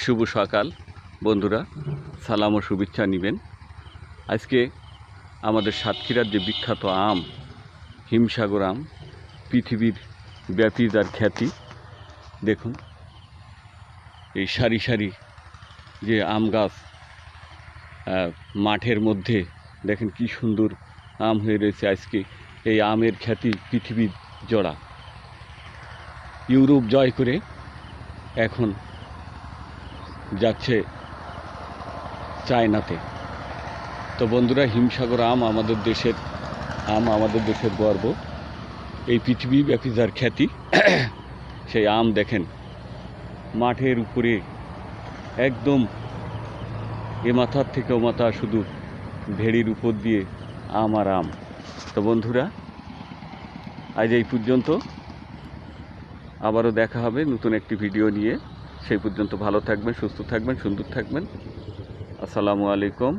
শুভ সকাল বন্ধুরা, সালাম ও শুভেচ্ছা নেবেন। আজকে আমাদের সাতক্ষীরার যে বিখ্যাত আম, হিমসাগর আম, পৃথিবীর ব্যাপী যার খ্যাতি। দেখুন এই সারি সারি যে আম গাছ, মাঠের মধ্যে দেখেন কি সুন্দর আম হয়ে রয়েছে। আজকে এই আমের খ্যাতি পৃথিবীর জোড়া, ইউরোপ জয় করে এখন যাচ্ছে চায়নাতে। তো বন্ধুরা, হিমসাগর আম আমাদের দেশের আম, আমাদের দেশের গর্ব। এই পৃথিবীব্যাপী যার খ্যাতি, সেই আম দেখেন মাঠের উপরে একদম এ মাথার থেকে ও মাথা, শুধু ভেড়ির উপর দিয়ে আম আর আম। তো বন্ধুরা, আজ এই পর্যন্ত, আবারও দেখা হবে নতুন একটি ভিডিও নিয়ে। সেই পর্যন্ত ভালো থাকবেন, সুস্থ থাকবেন, সুন্দর থাকবেন। আসসালামু আলাইকুম।